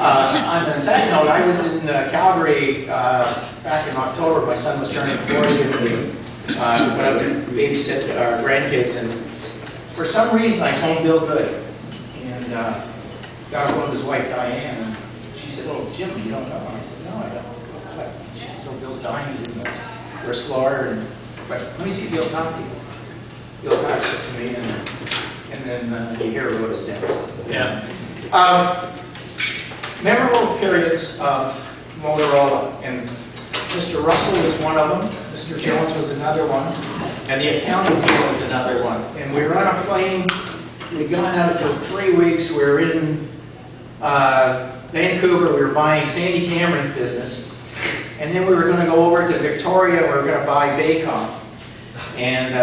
On a side note, I was in Calgary back in October. My son was turning 40, and we went out to babysit our grandkids. And for some reason, I phoned Bill Good and got a hold of his wife, Diane. And she said, "Oh, Jim, you don't know?" I said, "No, I don't." But she said, "Oh, Bill's dying. He's in the first floor." But let me see Bill talk to you. Bill talks to me, and then you hear about his death. Yeah. Memorable periods of Motorola, and Mr. Russell was one of them, Mr. Jones was another one, and the accounting team was another one. And we were on a plane, we'd gone out for 3 weeks, we were in Vancouver, we were buying Sandy Cameron's business, and then we were going to go over to Victoria, we were going to buy Baycom. And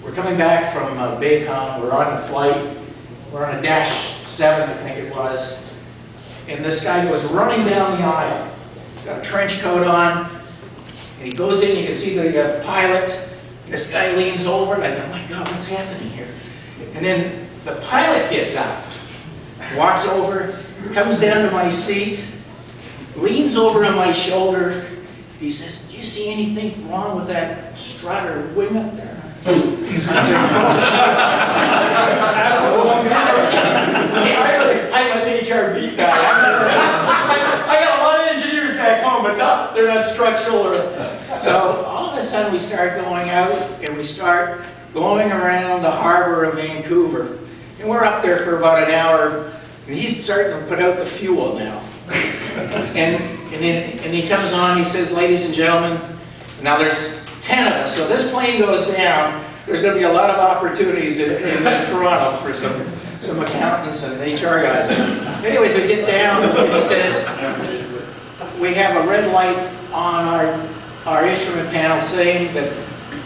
we're coming back from Baycom, we're on a flight, we're on a Dash 7, I think it was, and this guy goes running down the aisle. He's got a trench coat on, and he goes in, you can see the pilot. This guy leans over, and I thought, my God, what's happening here? And then the pilot gets up, walks over, comes down to my seat, leans over on my shoulder. He says, "Do you see anything wrong with that strut or wing up there?" I'm an HR beat guy. I got a lot of engineers back home, but they're not structural. So all of a sudden we start going out, and we start going around the harbor of Vancouver. And we're up there for about an hour, and he's starting to put out the fuel now. And he comes on, he says, "Ladies and gentlemen," now there's 10 of us, so this plane goes down, there's going to be a lot of opportunities in Toronto for some accountants and HR guys. Anyways, we get down, and he says, "We have a red light on our instrument panel saying that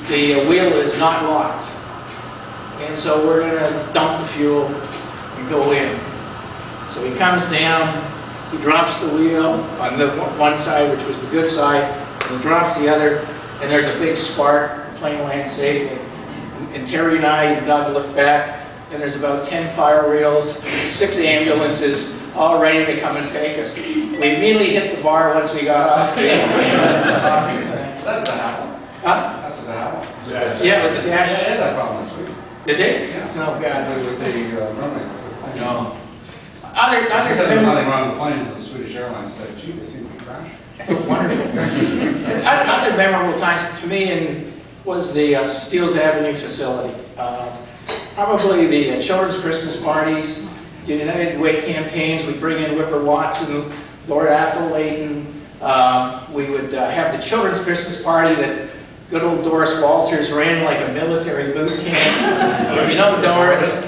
the wheel is not locked. And so we're going to dump the fuel and go in." So he comes down, he drops the wheel on the one side, which was the good side, and he drops the other, and there's a big spark, the plane lands safely. And Terry and I and Doug look back, and there's about 10 fire wheels, 6 ambulances, all ready to come and take us. We immediately hit the bar once we got off the Is that the Apple? Huh? That's the Apple? Yeah, it was the Dash. They had that problem this week. Did they? Yeah. Oh, God. They runway. No. Other They said there was than nothing wrong with the planes, and the Swedish Airlines said, "Gee, they seem to be crashing." wonderful. Other memorable times to me was the Steeles Avenue facility. Probably the children's Christmas parties, the United Way campaigns. We'd bring in Whipper Watson, Lord Atherlayton. We would have the children's Christmas party that good old Doris Walters ran like a military boot camp. If you know Doris,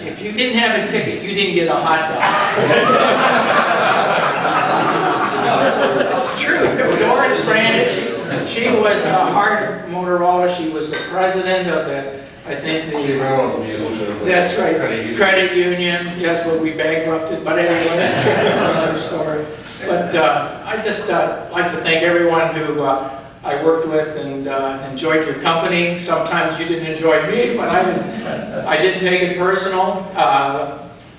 if you didn't have a ticket, you didn't get a hot dog. It's true. Doris ran it. She was the heart of Motorola. She was the president of that's right, credit union. Yes, well, we bankrupted, but anyway, that's another story. But I just like to thank everyone who I worked with and enjoyed your company. Sometimes you didn't enjoy me, but I didn't take it personal.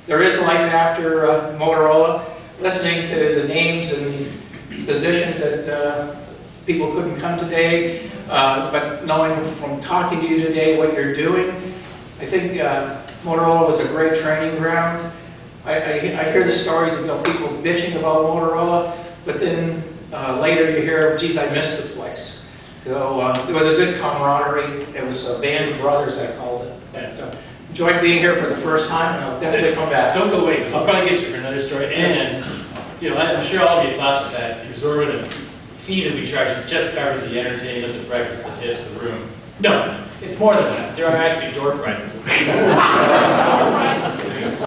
There is life after Motorola. Listening to the names and positions that people couldn't come today, but knowing from talking to you today what you're doing, I think Motorola was a great training ground. I hear the stories of people bitching about Motorola, but then later you hear, geez, I miss the place. So it was a good camaraderie. It was a band of brothers, I called it. And, enjoyed being here for the first time, and I'll definitely come back. Don't go away. I'll probably get you for another story. And you know, I'm sure all of you thought that exorbitant fee that we charge just covers the entertainment, the breakfast, the tips, the room. No, it's more than that. There are actually door prizes.